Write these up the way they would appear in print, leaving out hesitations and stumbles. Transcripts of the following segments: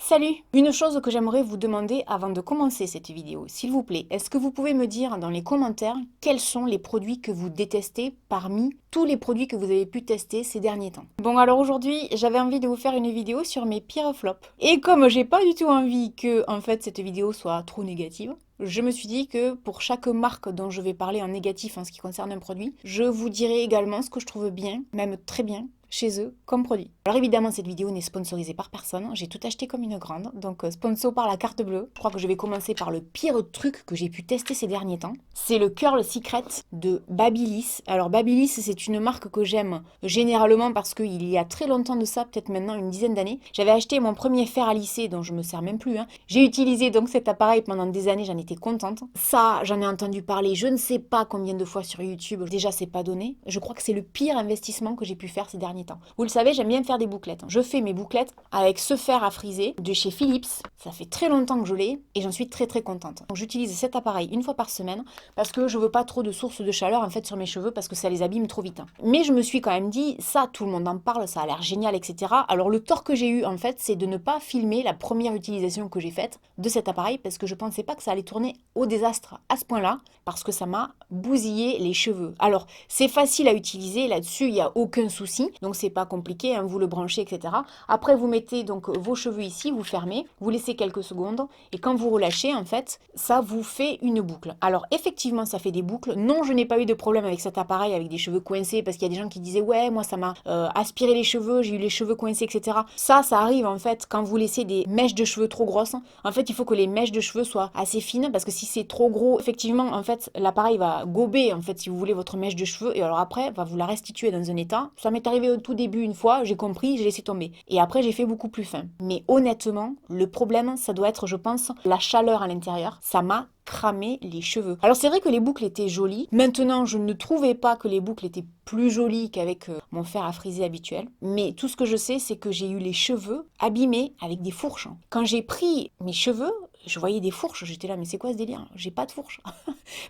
Salut! Une chose que j'aimerais vous demander avant de commencer cette vidéo, s'il vous plaît, est-ce que vous pouvez me dire dans les commentaires quels sont les produits que vous détestez parmi tous les produits que vous avez pu tester ces derniers temps? Bon, alors aujourd'hui, j'avais envie de vous faire une vidéo sur mes pires flops. Et comme j'ai pas du tout envie que, en fait, cette vidéo soit trop négative, je me suis dit que pour chaque marque dont je vais parler en négatif en ce qui concerne un produit, je vous dirai également ce que je trouve bien, même très bien, chez eux comme produit. Alors évidemment, cette vidéo n'est sponsorisée par personne, j'ai tout acheté comme une grande, donc sponsor par la carte bleue. Je crois que je vais commencer par le pire truc que j'ai pu tester ces derniers temps. C'est le Curl Secret de Babyliss. Alors Babyliss, c'est une marque que j'aime généralement parce qu'il y a très longtemps de ça, peut-être maintenant une dizaine d'années, j'avais acheté mon premier fer à lisser dont je me sers même plus. J'ai utilisé donc cet appareil pendant des années, j'en étais contente. Ça, j'en ai entendu parler je ne sais pas combien de fois sur YouTube, déjà c'est pas donné. Je crois que c'est le pire investissement que j'ai pu faire ces derniers temps. Vous le savez, j'aime bien faire des bouclettes. Je fais mes bouclettes avec ce fer à friser de chez Philips. Ça fait très longtemps que je l'ai et j'en suis très contente. Donc j'utilise cet appareil une fois par semaine parce que je veux pas trop de sources de chaleur en fait sur mes cheveux parce que ça les abîme trop vite. Mais je me suis quand même dit, ça tout le monde en parle, ça a l'air génial, etc. Alors le tort que j'ai eu en fait, c'est de ne pas filmer la première utilisation que j'ai faite de cet appareil parce que je pensais pas que ça allait tourner au désastre à ce point-là parce que ça m'a bousillé les cheveux. Alors c'est facile à utiliser, là-dessus il n'y a aucun souci, donc c'est pas compliqué, vous le branchez, etc. Après vous mettez donc vos cheveux ici, vous fermez, vous laissez quelques secondes et quand vous relâchez en fait, ça vous fait une boucle. Alors effectivement ça fait des boucles. Non, je n'ai pas eu de problème avec cet appareil avec des cheveux coincés parce qu'il y a des gens qui disaient ouais moi ça m'a aspiré les cheveux, j'ai eu les cheveux coincés, etc. Ça arrive en fait quand vous laissez des mèches de cheveux trop grosses. En fait il faut que les mèches de cheveux soient assez fines parce que si c'est trop gros, effectivement en fait l'appareil va gober en fait si vous voulez votre mèche de cheveux et alors après va vous la restituer dans un état. Ça m'est arrivé au tout début une fois, j'ai compris, j'ai laissé tomber. Et après j'ai fait beaucoup plus fin. Mais honnêtement, le problème ça doit être je pense la chaleur à l'intérieur. Ça m'a cramé les cheveux. Alors c'est vrai que les boucles étaient jolies. Maintenant, je ne trouvais pas que les boucles étaient plus jolies qu'avec mon fer à friser habituel. Mais tout ce que je sais, c'est que j'ai eu les cheveux abîmés avec des fourches. Quand j'ai pris mes cheveux, je voyais des fourches. J'étais là, mais c'est quoi ce délire? J'ai pas de fourches.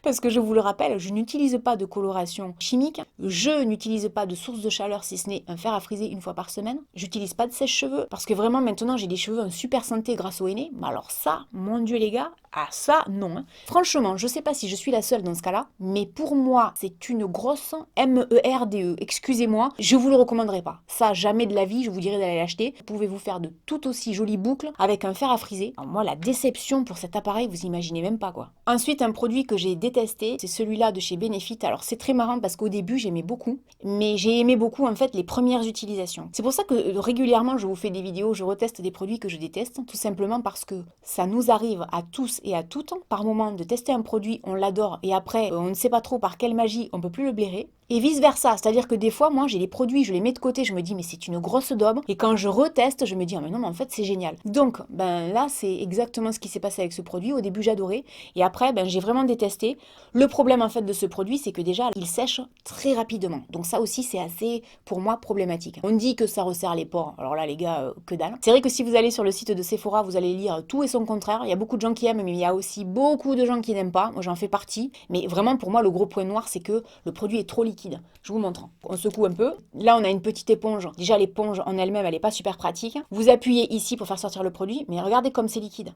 Parce que je vous le rappelle, je n'utilise pas de coloration chimique. Je n'utilise pas de source de chaleur si ce n'est un fer à friser une fois par semaine. J'utilise pas de sèche-cheveux parce que vraiment maintenant j'ai des cheveux en super santé grâce au henné. Mais alors ça, mon Dieu les gars, ah ça non. Franchement, je sais pas si je suis la seule dans ce cas-là, mais pour moi, c'est une grosse MERDE. Excusez-moi, je vous le recommanderais pas. Ça, jamais de la vie, je vous dirais d'aller l'acheter. Pouvez-vous faire de tout aussi jolies boucles avec un fer à friser. Alors moi, la déception pour cet appareil, vous imaginez même pas quoi. Ensuite, un produit que j'ai détesté, c'est celui-là de chez Benefit. Alors c'est très marrant parce qu'au début, j'aimais beaucoup, mais j'ai aimé beaucoup en fait les premières utilisations. C'est pour ça que régulièrement, je vous fais des vidéos, je reteste des produits que je déteste, tout simplement parce que ça nous arrive à tous et à toutes, par moment, de tester un produit, on l'adore, et après, on ne sait pas trop par quelle magie, on peut plus le blairer. Et vice versa, c'est-à-dire que des fois, moi, j'ai les produits, je les mets de côté, je me dis, mais c'est une grosse daube, et quand je reteste, je me dis, ah mais non, mais en fait, c'est génial. Donc, ben là, c'est exactement ce qui s'est passé avec ce produit. Au début, j'adorais, et après, ben j'ai vraiment détesté. Le problème, en fait, de ce produit, c'est que déjà, il sèche très rapidement. Donc ça aussi, c'est assez, pour moi, problématique. On dit que ça resserre les pores. Alors là, les gars, que dalle. C'est vrai que si vous allez sur le site de Sephora, vous allez lire tout et son contraire. Il y a beaucoup de gens qui aiment, mais il y a aussi beaucoup de gens qui n'aiment pas. Moi, j'en fais partie. Mais vraiment, pour moi, le gros point noir, c'est que le produit est trop liquide. Je vous montre. On secoue un peu. Là, on a une petite éponge. Déjà, l'éponge en elle-même, elle n'est pas super pratique. Vous appuyez ici pour faire sortir le produit, mais regardez comme c'est liquide.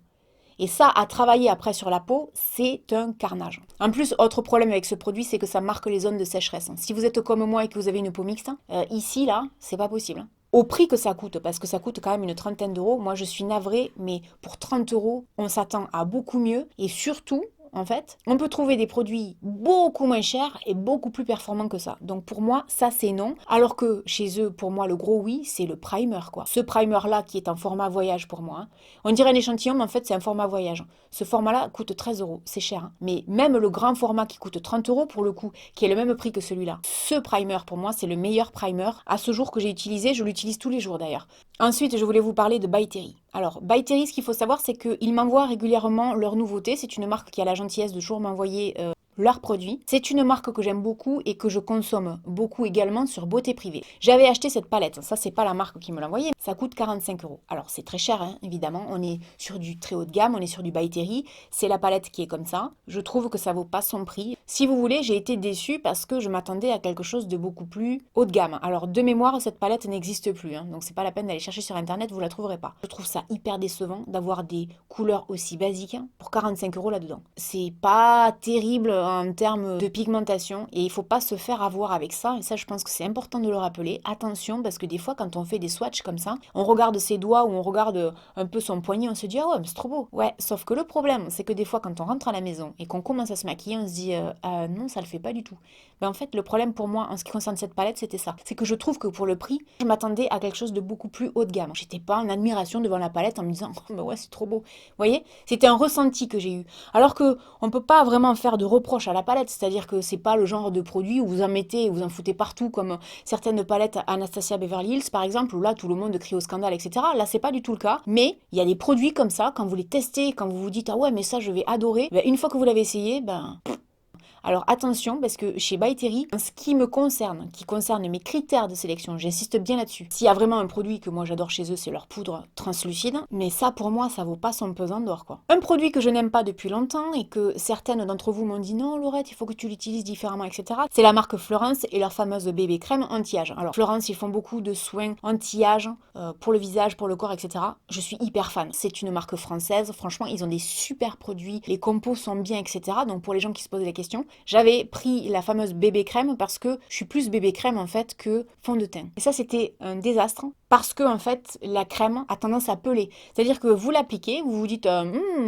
Et ça, à travailler après sur la peau, c'est un carnage. En plus, autre problème avec ce produit, c'est que ça marque les zones de sécheresse. Si vous êtes comme moi et que vous avez une peau mixte, ici, là, c'est pas possible. Au prix que ça coûte, parce que ça coûte quand même une trentaine d'euros, moi je suis navrée, mais pour 30 euros, on s'attend à beaucoup mieux. Et surtout, en fait, on peut trouver des produits beaucoup moins chers et beaucoup plus performants que ça. Donc pour moi, ça c'est non. Alors que chez eux, pour moi, le gros oui, c'est le primer quoi. Ce primer-là qui est en format voyage pour moi. On dirait un échantillon, mais en fait c'est un format voyage. Ce format-là coûte 13 euros, c'est cher. Mais même le grand format qui coûte 30 euros pour le coup, qui est le même prix que celui-là. Ce primer pour moi, c'est le meilleur primer à ce jour que j'ai utilisé. Je l'utilise tous les jours d'ailleurs. Ensuite, je voulais vous parler de By Terry. Alors, By Terry, ce qu'il faut savoir, c'est qu'ils m'envoient régulièrement leurs nouveautés. C'est une marque qui a la gentillesse de toujours m'envoyer leurs produits. C'est une marque que j'aime beaucoup et que je consomme beaucoup également sur Beauté Privée. J'avais acheté cette palette, ça c'est pas la marque qui me l'a envoyée, ça coûte 45 euros. Alors c'est très cher, hein, évidemment, on est sur du très haut de gamme, on est sur du By Terry, c'est la palette qui est comme ça. Je trouve que ça vaut pas son prix. Si vous voulez, j'ai été déçue parce que je m'attendais à quelque chose de beaucoup plus haut de gamme. Alors de mémoire, cette palette n'existe plus, hein, donc c'est pas la peine d'aller chercher sur internet, vous la trouverez pas. Je trouve ça hyper décevant d'avoir des couleurs aussi basiques pour 45 euros là-dedans. C'est pas terrible en termes de pigmentation et il faut pas se faire avoir avec ça. Et ça, je pense que c'est important de le rappeler. Attention, parce que des fois, quand on fait des swatchs comme ça, on regarde ses doigts ou on regarde un peu son poignet, on se dit ah ouais, mais c'est trop beau. Ouais, sauf que le problème, c'est que des fois, quand on rentre à la maison et qu'on commence à se maquiller, on se dit ah non, ça le fait pas du tout. Mais en fait, le problème pour moi, en ce qui concerne cette palette, c'était ça. C'est que je trouve que pour le prix, je m'attendais à quelque chose de beaucoup plus haut de gamme. J'étais pas en admiration devant la palette en me disant oh, bah ouais, c'est trop beau. Vous voyez, c'était un ressenti que j'ai eu. Alors que on peut pas vraiment faire de reproches à la palette, c'est-à-dire que c'est pas le genre de produit où vous en mettez et vous en foutez partout comme certaines palettes Anastasia Beverly Hills par exemple, où là tout le monde crie au scandale, etc. Là c'est pas du tout le cas, mais il y a des produits comme ça, quand vous les testez, quand vous vous dites ah ouais mais ça je vais adorer, ben, une fois que vous l'avez essayé, ben alors attention, parce que chez By Terry, en ce qui me concerne, qui concerne mes critères de sélection, j'insiste bien là-dessus. S'il y a vraiment un produit que moi j'adore chez eux, c'est leur poudre translucide, mais ça pour moi, ça vaut pas son pesant d'or quoi. Un produit que je n'aime pas depuis longtemps et que certaines d'entre vous m'ont dit non Laurette, il faut que tu l'utilises différemment, etc. C'est la marque Florence et leur fameuse bébé crème anti-âge. Alors Florence, ils font beaucoup de soins anti-âge pour le visage, pour le corps, etc. Je suis hyper fan. C'est une marque française, franchement, ils ont des super produits, les compos sont bien, etc. Donc pour les gens qui se posent la question, j'avais pris la fameuse bébé crème parce que je suis plus bébé crème en fait que fond de teint. Et ça c'était un désastre parce que en fait la crème a tendance à peler. C'est-à-dire que vous l'appliquez, vous vous dites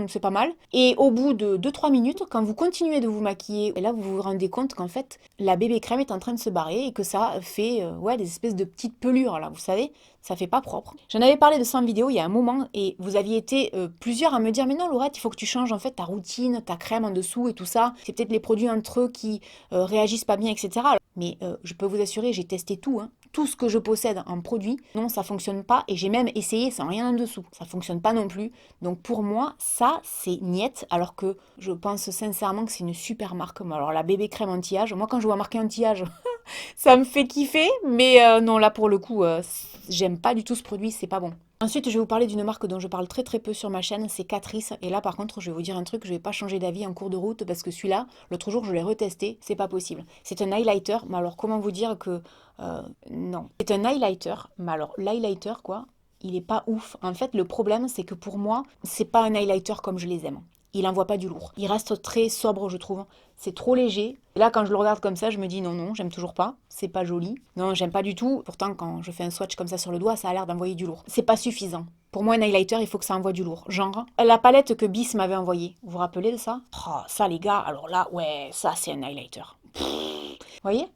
c'est pas mal et au bout de 2-3 minutes quand vous continuez de vous maquiller, et là vous vous rendez compte qu'en fait la bébé crème est en train de se barrer et que ça fait ouais des espèces de petites pelures là, vous savez, ça fait pas propre. J'en avais parlé de ça en vidéo il y a un moment et vous aviez été plusieurs à me dire mais non Laurette, il faut que tu changes en fait ta routine, ta crème en dessous et tout ça. C'est peut-être les produits entre eux qui réagissent pas bien, etc. Mais je peux vous assurer, j'ai testé tout, hein. Tout ce que je possède en produit, non, ça fonctionne pas et j'ai même essayé sans rien en dessous. Ça fonctionne pas non plus. Donc pour moi, ça, c'est niette, alors que je pense sincèrement que c'est une super marque. Alors la bébé crème anti-âge, moi quand je vois marqué anti-âge, ça me fait kiffer, mais non, là pour le coup, j'aime pas du tout ce produit, c'est pas bon. Ensuite, je vais vous parler d'une marque dont je parle très très peu sur ma chaîne, c'est Catrice. Et là, par contre, je vais vous dire un truc, je vais pas changer d'avis en cours de route parce que celui-là, l'autre jour, je l'ai retesté, c'est pas possible. C'est un highlighter, mais alors comment vous dire que non. C'est un highlighter, mais alors l'highlighter quoi, il est pas ouf. En fait, le problème, c'est que pour moi, c'est pas un highlighter comme je les aime. Il envoie pas du lourd. Il reste très sobre, je trouve. C'est trop léger. Et là, quand je le regarde comme ça, je me dis non, non, j'aime toujours pas. C'est pas joli. Non, j'aime pas du tout. Pourtant, quand je fais un swatch comme ça sur le doigt, ça a l'air d'envoyer du lourd. C'est pas suffisant. Pour moi, un highlighter, il faut que ça envoie du lourd. Genre, la palette que Bis m'avait envoyée. Vous vous rappelez de ça? Oh, ça, les gars, alors là, ouais, ça, c'est un highlighter. Vous voyez?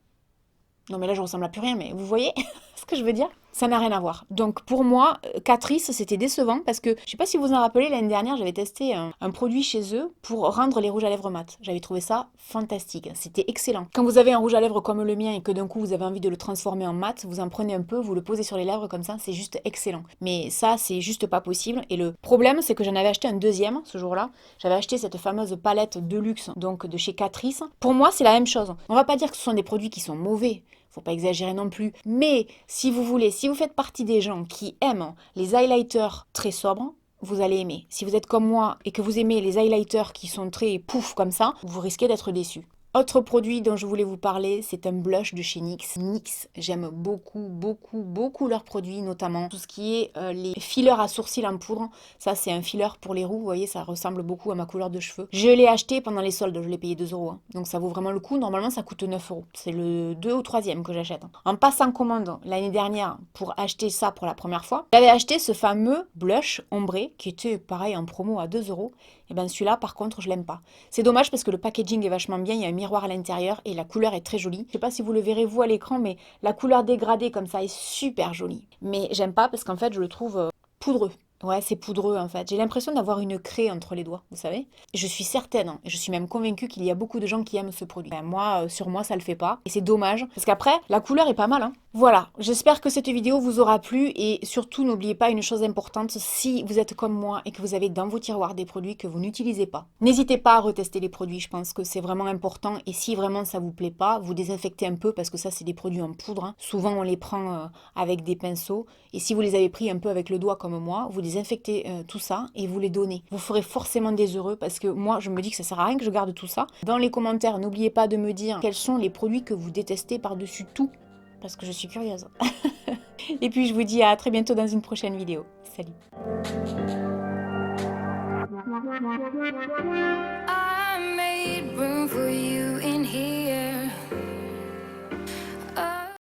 Non, mais là, je ressemble à plus rien, mais vous voyez ce que je veux dire? Ça n'a rien à voir. Donc pour moi, Catrice, c'était décevant parce que, je sais pas si vous vous en rappelez, l'année dernière, j'avais testé un produit chez eux pour rendre les rouges à lèvres mat. J'avais trouvé ça fantastique. C'était excellent. Quand vous avez un rouge à lèvres comme le mien et que d'un coup, vous avez envie de le transformer en mat, vous en prenez un peu, vous le posez sur les lèvres comme ça, c'est juste excellent. Mais ça, c'est juste pas possible. Et le problème, c'est que j'en avais acheté un deuxième ce jour-là. J'avais acheté cette fameuse palette de luxe, donc de chez Catrice. Pour moi, c'est la même chose. On va pas dire que ce sont des produits qui sont mauvais. Faut pas exagérer non plus. Mais si vous voulez, si vous faites partie des gens qui aiment les highlighters très sobres, vous allez aimer. Si vous êtes comme moi et que vous aimez les highlighters qui sont très pouf comme ça, vous risquez d'être déçu. Autre produit dont je voulais vous parler, c'est un blush de chez NYX. NYX, j'aime beaucoup, beaucoup, beaucoup leurs produits, notamment tout ce qui est les fillers à sourcils en poudre. Ça, c'est un filler pour les roux, vous voyez, ça ressemble beaucoup à ma couleur de cheveux. Je l'ai acheté pendant les soldes, je l'ai payé 2 euros. Hein. Donc ça vaut vraiment le coup, normalement ça coûte 9 euros. C'est le 2 ou 3e que j'achète. En passant commande l'année dernière pour acheter ça pour la première fois, j'avais acheté ce fameux blush ombré qui était pareil en promo à 2 euros. Et bien celui-là, par contre, je l'aime pas. C'est dommage parce que le packaging est vachement bien, il y a un miroir à l'intérieur et la couleur est très jolie. Je sais pas si vous le verrez vous à l'écran, mais la couleur dégradée comme ça est super jolie. Mais j'aime pas parce qu'en fait, je le trouve poudreux. Ouais, c'est poudreux en fait. J'ai l'impression d'avoir une craie entre les doigts, vous savez. Je suis certaine, hein, et je suis même convaincue qu'il y a beaucoup de gens qui aiment ce produit. Ben, moi, sur moi, ça le fait pas. Et c'est dommage, parce qu'après, la couleur est pas mal, hein. Voilà, j'espère que cette vidéo vous aura plu et surtout n'oubliez pas une chose importante, si vous êtes comme moi et que vous avez dans vos tiroirs des produits que vous n'utilisez pas, n'hésitez pas à retester les produits, je pense que c'est vraiment important et si vraiment ça vous plaît pas, vous désinfectez un peu parce que ça c'est des produits en poudre, hein. Souvent on les prend avec des pinceaux et si vous les avez pris un peu avec le doigt comme moi, vous désinfectez tout ça et vous les donnez. Vous ferez forcément des heureux parce que moi je me dis que ça sert à rien que je garde tout ça. Dans les commentaires, n'oubliez pas de me dire quels sont les produits que vous détestez par-dessus tout parce que je suis curieuse. Et puis je vous dis à très bientôt dans une prochaine vidéo. Salut. I made